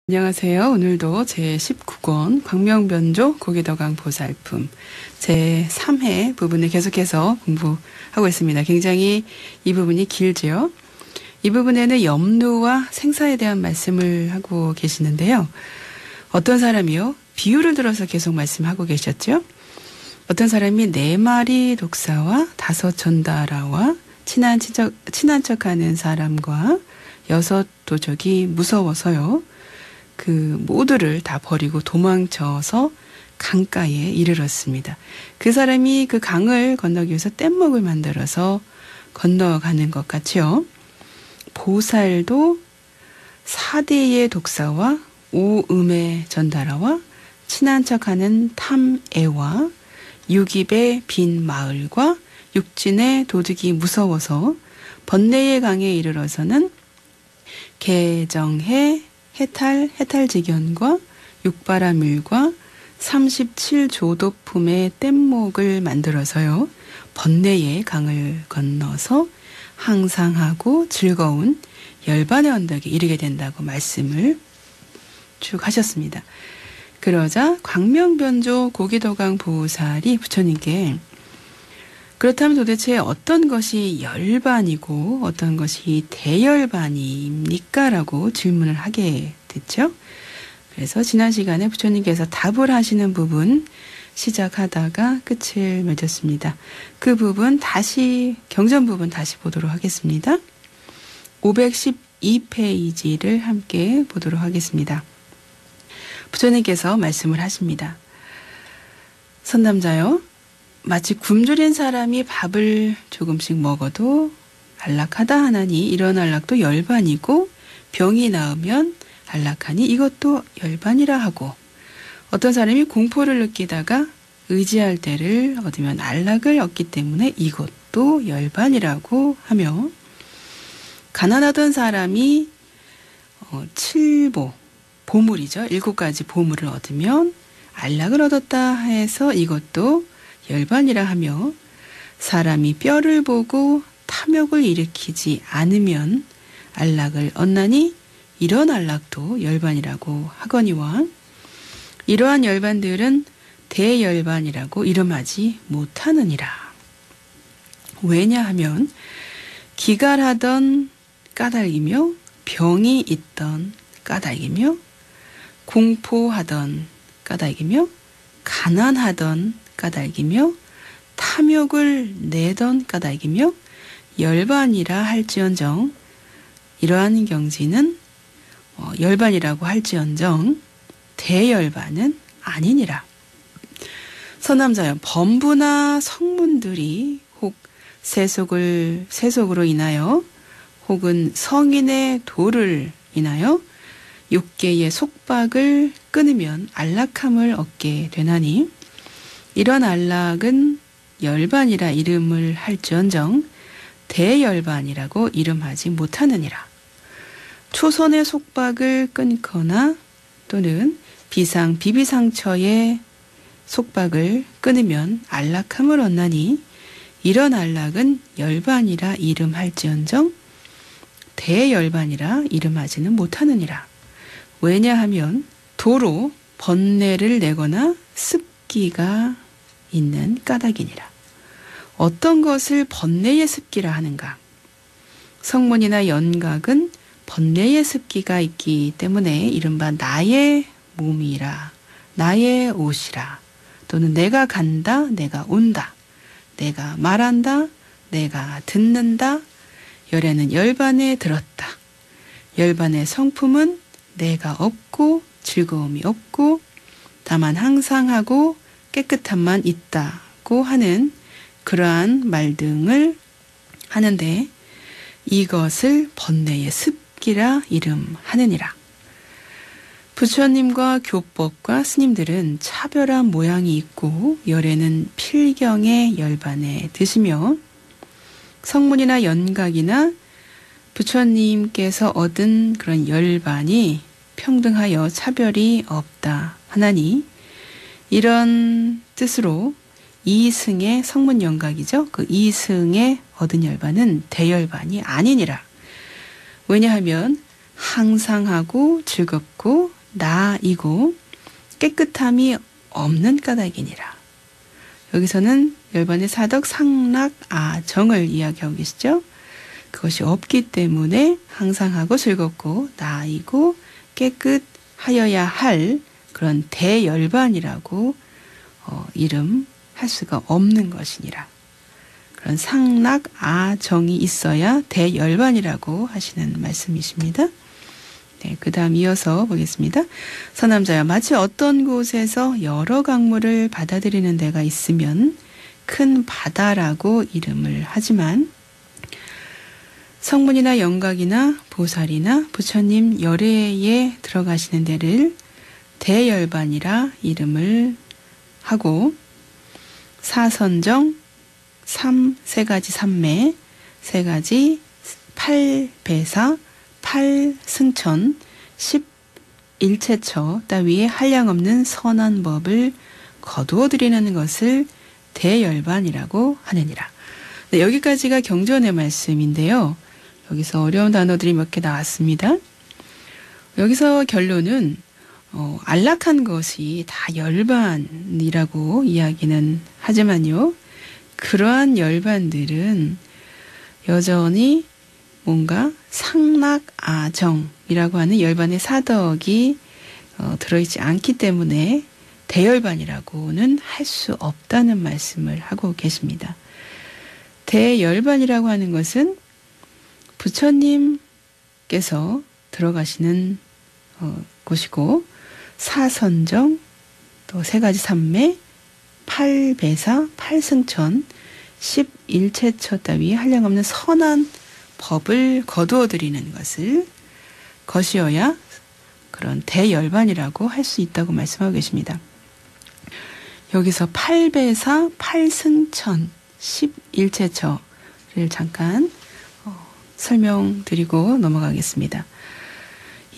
안녕하세요. 오늘도 제19권 광명변조 고기더강 보살품 제3회 부분을 계속해서 공부하고 있습니다. 굉장히 이 부분이 길지요. 이 부분에는 염루와 생사에 대한 말씀을 하고 계시는데요. 어떤 사람이요? 비유를 들어서 계속 말씀하고 계셨죠. 어떤 사람이 4마리 독사와 5 전다라와 친한 척하는 사람과 6 도적이 무서워서요. 그 모두를 다 버리고 도망쳐서 강가에 이르렀습니다. 그 사람이 그 강을 건너기 위해서 뗏목을 만들어서 건너가는 것 같지요. 보살도 4대의 독사와 5음의 전다라와 친한 척하는 탐애와 6입의 빈 마을과 6진의 도둑이 무서워서 번뇌의 강에 이르러서는 개정해 해탈지견과 육바라밀과 37조도품의 뗏목을 만들어서요. 번뇌의 강을 건너서 항상하고 즐거운 열반의 언덕에 이르게 된다고 말씀을 쭉 하셨습니다. 그러자 광명변조 고기더강 보살이 부처님께 그렇다면 도대체 어떤 것이 열반이고 어떤 것이 대열반입니까? 라고 질문을 하게 됐죠. 그래서 지난 시간에 부처님께서 답을 하시는 부분 시작하다가 끝을 맺었습니다. 그 부분 경전 부분 다시 보도록 하겠습니다. 512페이지를 함께 보도록 하겠습니다. 부처님께서 말씀을 하십니다. 선남자요. 마치 굶주린 사람이 밥을 조금씩 먹어도 안락하다 하나니 이런 안락도 열반이고 병이 나으면 안락하니 이것도 열반이라 하고 어떤 사람이 공포를 느끼다가 의지할 때를 얻으면 안락을 얻기 때문에 이것도 열반이라고 하며 가난하던 사람이 7보, 보물이죠. 7가지 보물을 얻으면 안락을 얻었다 해서 이것도 열반이라 하며 사람이 뼈를 보고 탐욕을 일으키지 않으면 안락을 얻나니 이런 안락도 열반이라고 하거니와 이러한 열반들은 대열반이라고 이름하지 못하느니라. 왜냐하면 기갈하던 까닭이며 병이 있던 까닭이며 공포하던 까닭이며 가난하던 까닭이며 탐욕을 내던 까닭이며 열반이라 할지언정 이러한 경지는 열반이라고 할지언정 대열반은 아니니라. 선남자여 범부나 성문들이 혹 세속으로 인하여 혹은 성인의 도를 인하여 6개의 속박을 끊으면 안락함을 얻게 되나니 이런 안락은 열반이라 이름을 할지언정 대열반이라고 이름하지 못하느니라. 초선의 속박을 끊거나 또는 비비상처의 속박을 끊으면 안락함을 얻나니 이런 안락은 열반이라 이름할지언정 대열반이라 이름하지는 못하느니라. 왜냐하면 도로 번뇌를 내거나 습기가 있는 까닭이니라. 어떤 것을 번뇌의 습기라 하는가? 성문이나 연각은 번뇌의 습기가 있기 때문에 이른바 나의 몸이라, 나의 옷이라, 또는 내가 간다, 내가 온다, 내가 말한다, 내가 듣는다, 열에는 열반에 들었다. 열반의 성품은 내가 없고 즐거움이 없고 다만 항상하고 깨끗함만 있다고 하는 그러한 말 등을 하는데 이것을 번뇌의 습기라 이름하느니라. 부처님과 교법과 스님들은 차별한 모양이 있고 열에는 필경의 열반에 드시며 성문이나 연각이나 부처님께서 얻은 그런 열반이 평등하여 차별이 없다 하나니 이런 뜻으로 이승의 성문연각이죠. 그 이승의 얻은 열반은 대열반이 아니니라. 왜냐하면 항상하고 즐겁고 나이고 깨끗함이 없는 까닭이니라. 여기서는 열반의 사덕 상락아정을 이야기하고 계시죠. 그것이 없기 때문에 항상하고 즐겁고 나이고 깨끗하여야 할 그런 대열반이라고 이름할 수가 없는 것이니라. 그런 상락아정이 있어야 대열반이라고 하시는 말씀이십니다. 네, 그 다음 이어서 보겠습니다. 서남자여, 마치 어떤 곳에서 여러 강물을 받아들이는 데가 있으면 큰 바다라고 이름을 하지만 성문이나 영각이나 보살이나 부처님 열애에 들어가시는 데를 대열반이라 이름을 하고 사선정, 세 가지 삼매, 세 가지 팔배사, 팔승천, 11체처 따위의 한량없는 선한 법을 거두어 드리는 것을 대열반이라고 하느니라. 네, 여기까지가 경전의 말씀인데요. 여기서 어려운 단어들이 몇 개 나왔습니다. 여기서 결론은 안락한 것이 다 열반이라고 이야기는 하지만요. 그러한 열반들은 여전히 뭔가 상락아정이라고 하는 열반의 사덕이 들어있지 않기 때문에 대열반이라고는 할 수 없다는 말씀을 하고 계십니다. 대열반이라고 하는 것은 부처님께서 들어가시는 곳이고 사선정, 또 세 가지 삼매, 팔배사, 팔승천, 11체처 따위 한량없는 선한 법을 거두어 드리는 것이어야 그런 대열반이라고 할 수 있다고 말씀하고 계십니다. 여기서 팔배사, 팔승천, 11체처를 잠깐 설명드리고 넘어가겠습니다.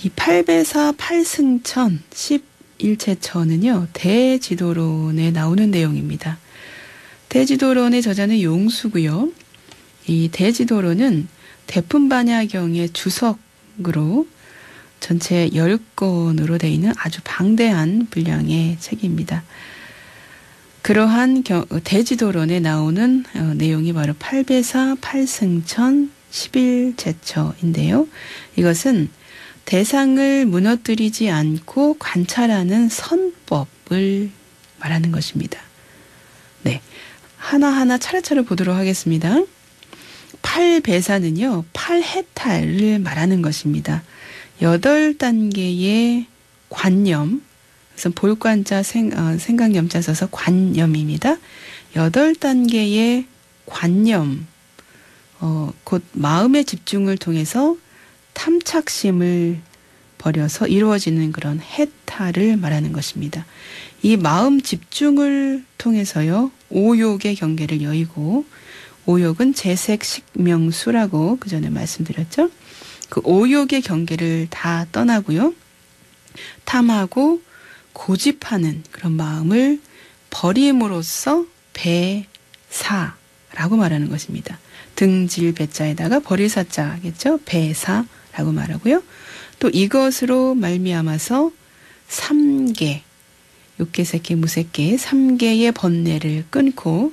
이 팔배사, 팔승천, 11체처는요. 대지도론에 나오는 내용입니다. 대지도론의 저자는 용수고요. 이 대지도론은 대품반야경의 주석으로 전체 10권으로 되어 있는 아주 방대한 분량의 책입니다. 그러한 대지도론에 나오는 내용이 바로 팔배사, 팔승천, 11제처인데요. 이것은 대상을 무너뜨리지 않고 관찰하는 선법을 말하는 것입니다. 네, 하나하나 차례차례 보도록 하겠습니다. 팔배사는요, 팔해탈을 말하는 것입니다. 8단계의 관념, 그래서 볼관자 생각염자 써서 관념입니다. 8단계의 관념, 곧 마음의 집중을 통해서 탐착심을 버려서 이루어지는 그런 해탈을 말하는 것입니다. 이 마음 집중을 통해서요, 오욕의 경계를 여의고, 오욕은 재색식명수라고 그 전에 말씀드렸죠. 그 오욕의 경계를 다 떠나고요. 탐하고 고집하는 그런 마음을 버림으로써 배사라고 말하는 것입니다. 등질 배자에다가 버릴 사자겠죠. 배사라고 말하고요. 또 이것으로 말미암아서 3개, 육계색계, 무색계 3개의 번뇌를 끊고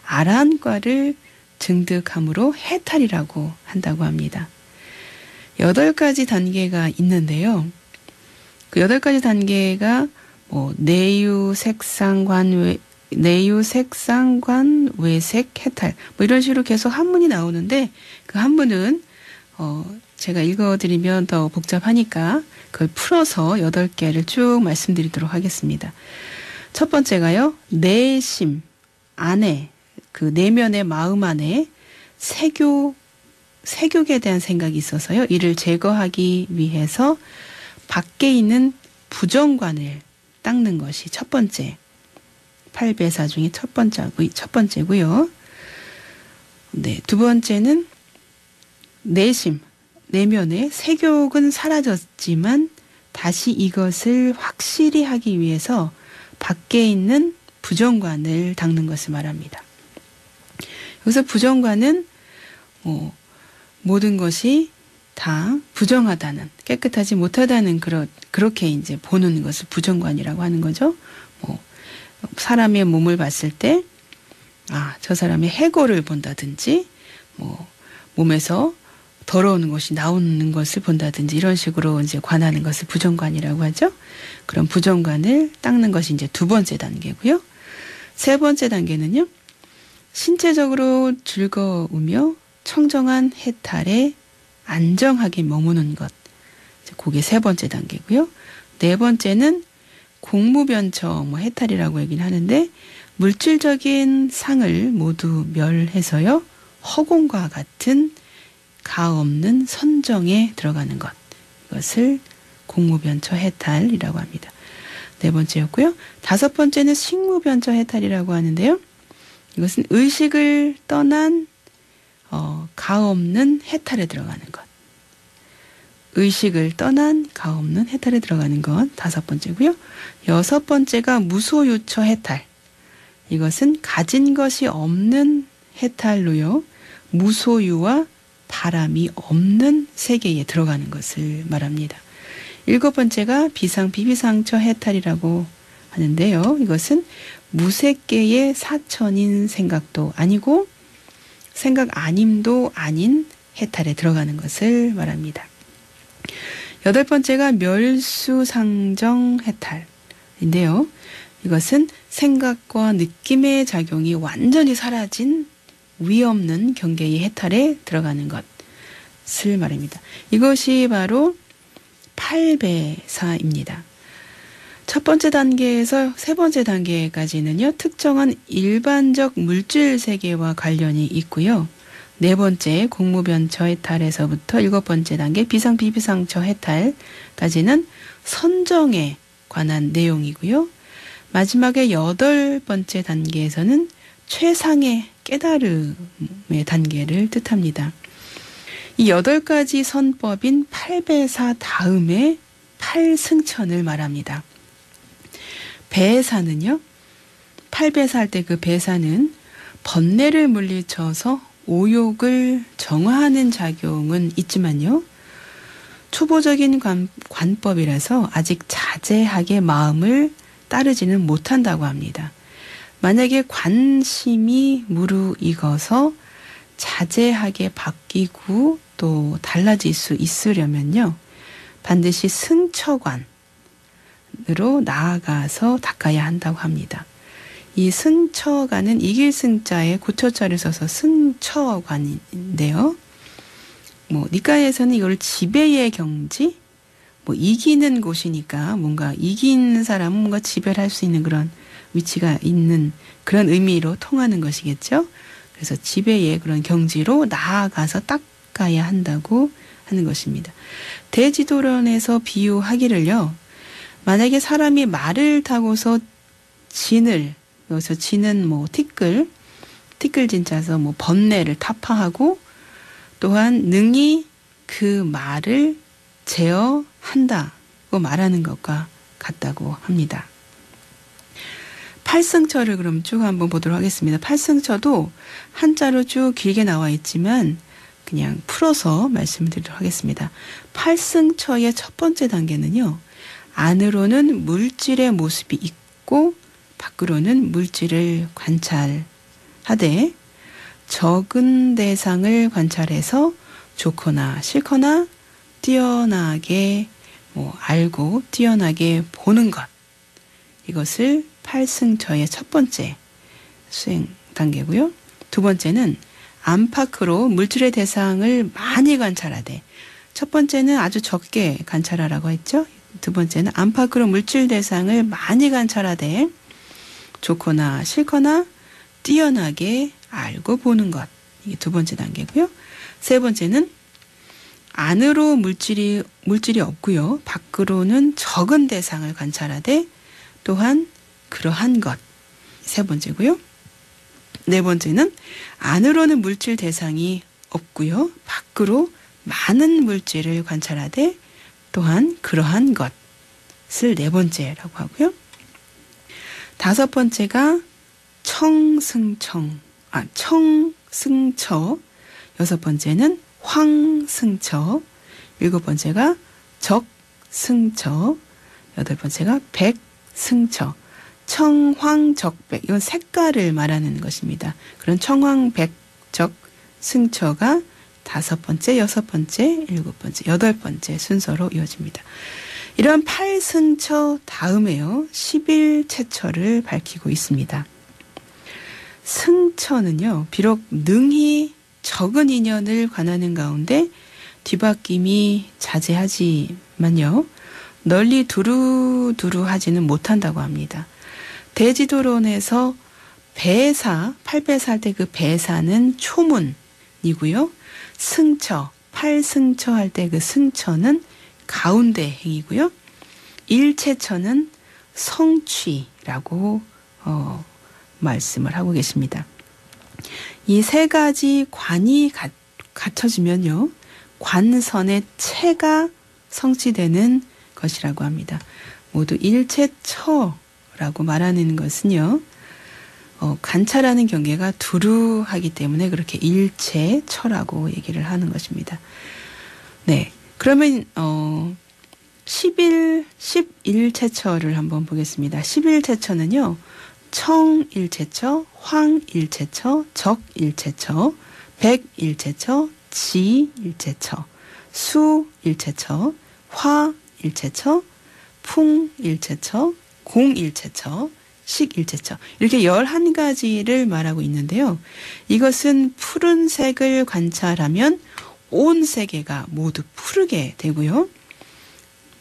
아란과를 증득함으로 해탈이라고 한다고 합니다. 8가지 단계가 있는데요. 그 8가지 단계가 내유색상관, 외색, 해탈 이런 식으로 계속 한문이 나오는데 그 한문은 제가 읽어드리면 더 복잡하니까 그걸 풀어서 8개를 쭉 말씀드리도록 하겠습니다. 첫 번째가요. 내심 안에 그 내면의 마음 안에 색욕에 대한 생각이 있어서요. 이를 제거하기 위해서 밖에 있는 부정관을 닦는 것이 첫 번째. 팔배사 중에 첫 번째고요. 네, 두 번째는 내심, 내면의 색욕은 사라졌지만 다시 이것을 확실히 하기 위해서 밖에 있는 부정관을 닦는 것을 말합니다. 여기서 부정관은 모든 것이 다 부정하다는, 깨끗하지 못하다는 그렇게 이제 보는 것을 부정관이라고 하는 거죠. 뭐 사람의 몸을 봤을 때 저 사람의 해골을 본다든지 뭐 몸에서 더러운 것이 나오는 것을 본다든지 이런 식으로 이제 관하는 것을 부정관이라고 하죠. 그런 부정관을 닦는 것이 이제 두 번째 단계고요. 세 번째 단계는요. 신체적으로 즐거우며 청정한 해탈에 안정하게 머무는 것. 그게 세 번째 단계고요. 네 번째는 공무변처 해탈이라고 얘기는 하는데 물질적인 상을 모두 멸해서요. 허공과 같은 가없는 선정에 들어가는 것. 이것을 공무변처 해탈이라고 합니다. 네 번째였고요. 다섯 번째는 식무변처 해탈이라고 하는데요. 이것은 의식을 떠난 가없는 해탈에 들어가는 것. 의식을 떠난 가없는 해탈에 들어가는 것. 다섯 번째고요. 여섯 번째가 무소유처 해탈. 이것은 가진 것이 없는 해탈로요. 무소유와 바람이 없는 세계에 들어가는 것을 말합니다. 일곱 번째가 비상비비상처 해탈이라고 하는데요. 이것은 무색계의 사천인 생각도 아니고 생각 아님도 아닌 해탈에 들어가는 것을 말합니다. 여덟 번째가 멸수상정 해탈인데요. 이것은 생각과 느낌의 작용이 완전히 사라진 위없는 경계의 해탈에 들어가는 것을 말합니다. 이것이 바로 8배사입니다. 첫 번째 단계에서 세 번째 단계까지는요. 특정한 일반적 물질 세계와 관련이 있고요. 네 번째 공무변처 해탈에서부터 일곱 번째 단계 비상비비상처 해탈까지는 선정에 관한 내용이고요. 마지막에 여덟 번째 단계에서는 최상의 깨달음의 단계를 뜻합니다. 이 8가지 선법인 8배사 다음에 8승천을 말합니다. 배사는요. 8배사 할 때 그 배사는 번뇌를 물리쳐서 오욕을 정화하는 작용은 있지만요. 초보적인 관법이라서 아직 자제하게 마음을 따르지는 못한다고 합니다. 만약에 관심이 무르익어서 자제하게 바뀌고 또 달라질 수 있으려면요. 반드시 승처관으로 나아가서 닦아야 한다고 합니다. 이 승처관은 이길 승자에 고처자를 써서 승처관인데요. 니까에서는 이걸 지배의 경지, 이기는 곳이니까 뭔가 이긴 사람은 뭔가 지배를 할 수 있는 그런 위치가 있는 그런 의미로 통하는 것이겠죠. 그래서 지배의 그런 경지로 나아가서 닦아야 한다고 하는 것입니다. 대지도론에서 비유하기를요. 만약에 사람이 말을 타고서 진을, 여기서 진은 티끌진짜서 번뇌를 타파하고 또한 능히 그 말을 제어한다고 말하는 것과 같다고 합니다. 팔승처를 그럼 쭉 한번 보도록 하겠습니다. 팔승처도 한자로 쭉 길게 나와 있지만 그냥 풀어서 말씀드리도록 하겠습니다. 팔승처의 첫 번째 단계는요. 안으로는 물질의 모습이 있고 밖으로는 물질을 관찰하되 적은 대상을 관찰해서 좋거나 싫거나 뛰어나게 알고 뛰어나게 보는 것. 이것을 팔승처의 첫 번째 수행 단계고요. 두 번째는 안팎으로 물질의 대상을 많이 관찰하되 첫 번째는 아주 적게 관찰하라고 했죠. 두 번째는 안팎으로 물질 대상을 많이 관찰하되 좋거나 싫거나 뛰어나게 알고 보는 것. 이게 두 번째 단계고요. 세 번째는 안으로 물질이 없고요. 밖으로는 적은 대상을 관찰하되 또한 그러한 것. 세 번째고요. 네 번째는 안으로는 물질 대상이 없고요. 밖으로 많은 물질을 관찰하되 또한 그러한 것을 네 번째라고 하고요. 다섯 번째가 청승처. 여섯 번째는 황승처. 7번째가 적승처, 8번째가 백승처, 청황적백, 이건 색깔을 말하는 것입니다. 그런 청황백적승처가 5번째, 6번째, 7번째, 8번째 순서로 이어집니다. 이런 8승처 다음에요, 11체처를 밝히고 있습니다. 승처는요, 비록 능히 적은 인연을 관하는 가운데 뒤바뀜이 자제하지만요, 널리 두루두루 하지는 못한다고 합니다. 대지도론에서 배사, 8배사 할 때 그 배사는 초문이고요. 승처, 8승처 할 때 그 승처는 가운데 행이고요. 일체처는 성취라고 말씀을 하고 계십니다. 이 세 가지 관이 갖춰지면요, 관선의 체가 성취되는 것이라고 합니다. 모두 일체처라고 말하는 것은요, 관찰하는 경계가 두루하기 때문에 그렇게 일체처라고 얘기를 하는 것입니다. 네. 그러면 11체처를 한번 보겠습니다. 11체처는요. 청일체처, 황일체처, 적일체처, 백일체처, 지일체처, 수일체처, 화일체처, 풍일체처, 공일체처, 식일체처, 이렇게 11가지를 말하고 있는데요. 이것은 푸른색을 관찰하면 온 세계가 모두 푸르게 되고요.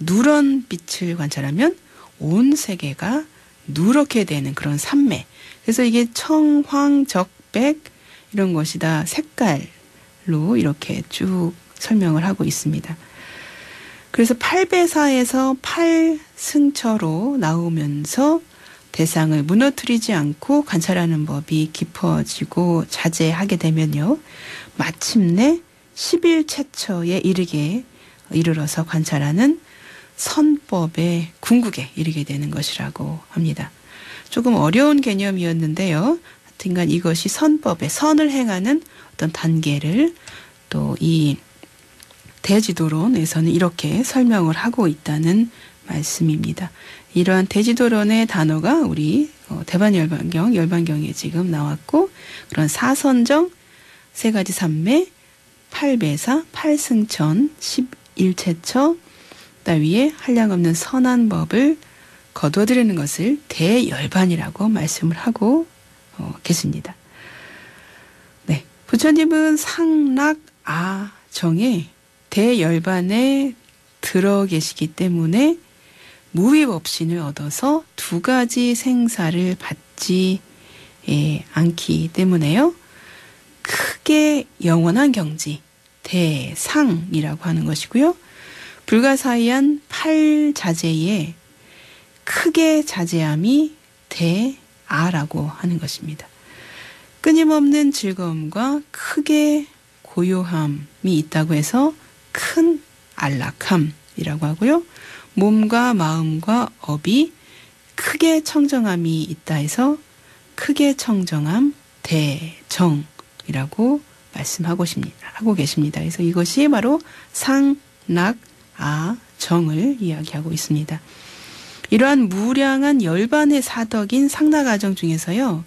누런 빛을 관찰하면 온 세계가 누렇게 되는 그런 산매. 그래서 이게 청황적백 이런 것이 다 색깔로 이렇게 쭉 설명을 하고 있습니다. 그래서 8배사에서 8승처로 나오면서 대상을 무너뜨리지 않고 관찰하는 법이 깊어지고 자제하게 되면요, 마침내 11체처에 이르러서 관찰하는 선법의 궁극에 이르게 되는 것이라고 합니다. 조금 어려운 개념이었는데요. 하여튼간 이것이 선법의 선을 행하는 어떤 단계를 또 이 대지도론에서는 이렇게 설명을 하고 있다는 말씀입니다. 이러한 대지도론의 단어가 우리 열반경에 지금 나왔고, 그런 사선정, 세 가지 산매, 8배사, 8승천, 11체처 따위에 한량없는 선한 법을 거둬들이는 것을 대열반이라고 말씀을 하고 계십니다. 네, 부처님은 상락아정에 대열반에 들어 계시기 때문에 무위법신을 얻어서 2가지 생사를 받지 않기 때문에요, 크게 영원한 경지, 대상이라고 하는 것이고요. 불가사의한 8자제에 크게 자제함이 대아라고 하는 것입니다. 끊임없는 즐거움과 크게 고요함이 있다고 해서 큰 안락함이라고 하고요. 몸과 마음과 업이 크게 청정함이 있다 해서 크게 청정함 대정이라고 말씀하고 계십니다. 그래서 이것이 바로 상락아정을 이야기하고 있습니다. 이러한 무량한 열반의 사덕인 상락아정 중에서요,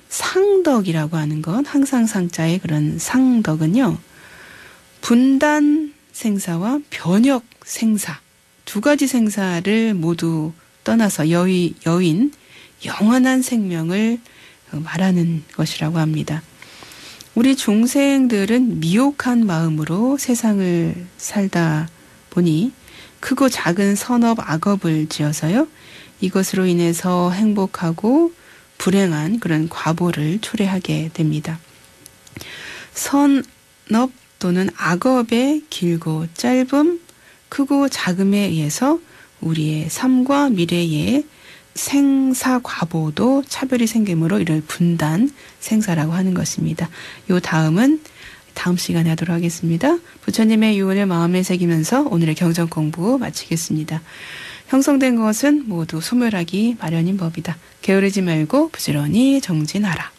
상덕이라고 하는 것, 항상 상자의 그런 상덕은요, 분단 생사와 변역 생사, 2가지 생사를 모두 떠나서 여인, 영원한 생명을 말하는 것이라고 합니다. 우리 중생들은 미혹한 마음으로 세상을 살다 보니 크고 작은 선업 악업을 지어서요, 이것으로 인해서 행복하고 불행한 그런 과보를 초래하게 됩니다. 선업 또는 악업의 길고 짧음, 크고 작음에 의해서 우리의 삶과 미래의 생사 과보도 차별이 생기므로 이를 분단 생사라고 하는 것입니다. 요 다음은 다음 시간에 하도록 하겠습니다. 부처님의 유언을 마음에 새기면서 오늘의 경전 공부 마치겠습니다. 형성된 것은 모두 소멸하기 마련인 법이다. 게으르지 말고 부지런히 정진하라.